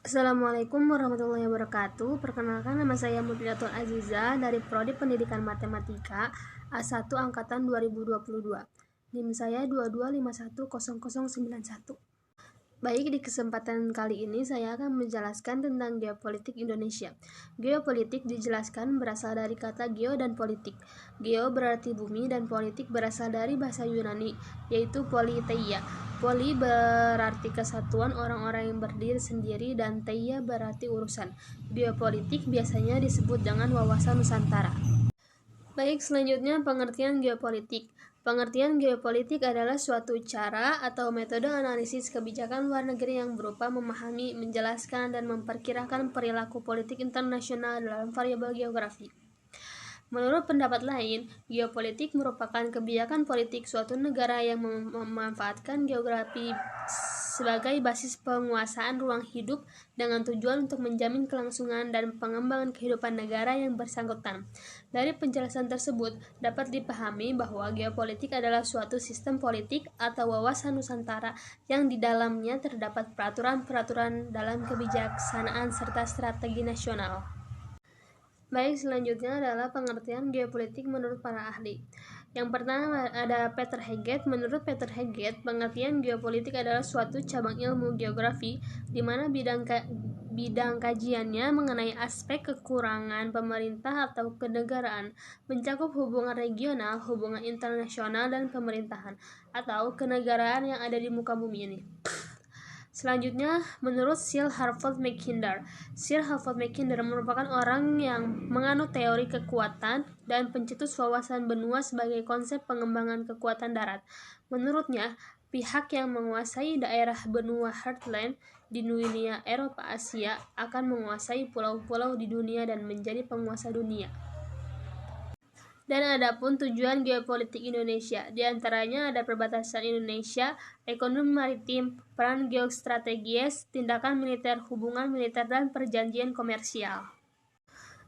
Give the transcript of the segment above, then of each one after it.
Assalamualaikum warahmatullahi wabarakatuh. Perkenalkan, nama saya Mufidatul Aziza dari Prodi Pendidikan Matematika A1 Angkatan 2022. NIM saya 22510091. Baik, di kesempatan kali ini saya akan menjelaskan tentang geopolitik Indonesia. Geopolitik dijelaskan berasal dari kata geo dan politik. Geo berarti bumi dan politik berasal dari bahasa Yunani, yaitu politeia. Poli berarti kesatuan orang-orang yang berdiri sendiri dan teia berarti urusan. Geopolitik biasanya disebut dengan wawasan Nusantara. Baik, selanjutnya pengertian geopolitik. Pengertian geopolitik adalah suatu cara atau metode analisis kebijakan luar negeri yang berupa memahami, menjelaskan, dan memperkirakan perilaku politik internasional dalam variabel geografi. Menurut pendapat lain, geopolitik merupakan kebijakan politik suatu negara yang memanfaatkan geografi sebagai basis penguasaan ruang hidup dengan tujuan untuk menjamin kelangsungan dan pengembangan kehidupan negara yang bersangkutan. Dari penjelasan tersebut, dapat dipahami bahwa geopolitik adalah suatu sistem politik atau wawasan Nusantara yang di dalamnya terdapat peraturan-peraturan dalam kebijaksanaan serta strategi nasional. Baik, selanjutnya adalah pengertian geopolitik menurut para ahli. Yang pertama ada Peter Heget. Menurut Peter Heget, pengertian geopolitik adalah suatu cabang ilmu geografi di mana bidang kajiannya mengenai aspek kekurangan pemerintah atau kenegaraan, mencakup hubungan regional, hubungan internasional, dan pemerintahan atau kenegaraan yang ada di muka bumi ini. Selanjutnya, menurut Sir Harford Mackinder. Sir Harford Mackinder merupakan orang yang menganut teori kekuatan dan pencetus wawasan benua sebagai konsep pengembangan kekuatan darat. Menurutnya, pihak yang menguasai daerah benua heartland di dunia Eropa Asia akan menguasai pulau-pulau di dunia dan menjadi penguasa dunia. Dan adapun tujuan geopolitik Indonesia, diantaranya ada perbatasan Indonesia, ekonomi maritim, peran geostrategis, tindakan militer, hubungan militer, dan perjanjian komersial.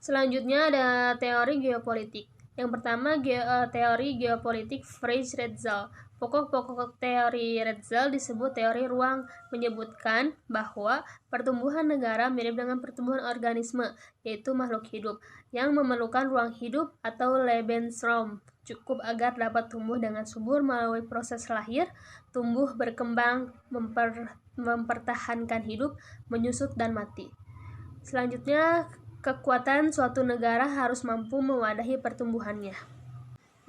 Selanjutnya ada teori geopolitik. Yang pertama, teori geopolitik Friedrich Hetzel. Pokok-pokok teori Hetzel disebut teori ruang, menyebutkan bahwa pertumbuhan negara mirip dengan pertumbuhan organisme, yaitu makhluk hidup, yang memerlukan ruang hidup atau Lebensraum cukup agar dapat tumbuh dengan subur melalui proses lahir, tumbuh, berkembang, mempertahankan hidup, menyusut, dan mati. Selanjutnya, kekuatan suatu negara harus mampu mewadahi pertumbuhannya.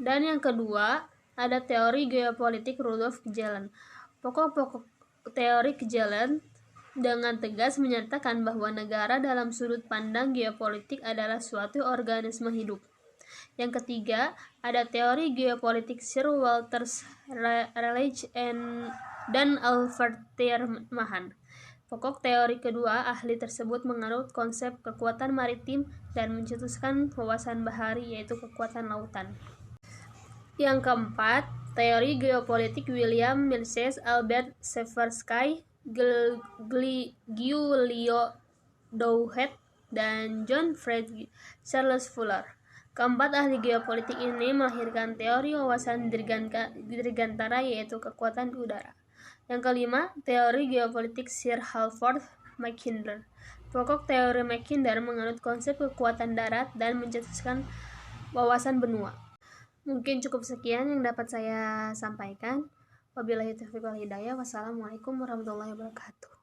Dan yang kedua, ada teori geopolitik Rudolf Kjellén. Pokok-pokok teori Kjellén dengan tegas menyatakan bahwa negara dalam sudut pandang geopolitik adalah suatu organisme hidup. Yang ketiga, ada teori geopolitik Sir Walter Raleigh dan Albert Tierman. Pokok teori kedua, ahli tersebut menganut konsep kekuatan maritim dan mencetuskan wawasan bahari, yaitu kekuatan lautan. Yang keempat, teori geopolitik William Milnes, Albert Seversky, Giulio Douhet, dan John Friedrich Charles Fuller. Keempat ahli geopolitik ini melahirkan teori wawasan dirgantara, yaitu kekuatan udara. Yang kelima, teori geopolitik Sir Halford Mackinder. Pokok teori Mackinder menganut konsep kekuatan darat dan mencetuskan wawasan benua. Mungkin cukup sekian yang dapat saya sampaikan. Wabillahi taufiq wal hidayah. Wassalamualaikum warahmatullahi wabarakatuh.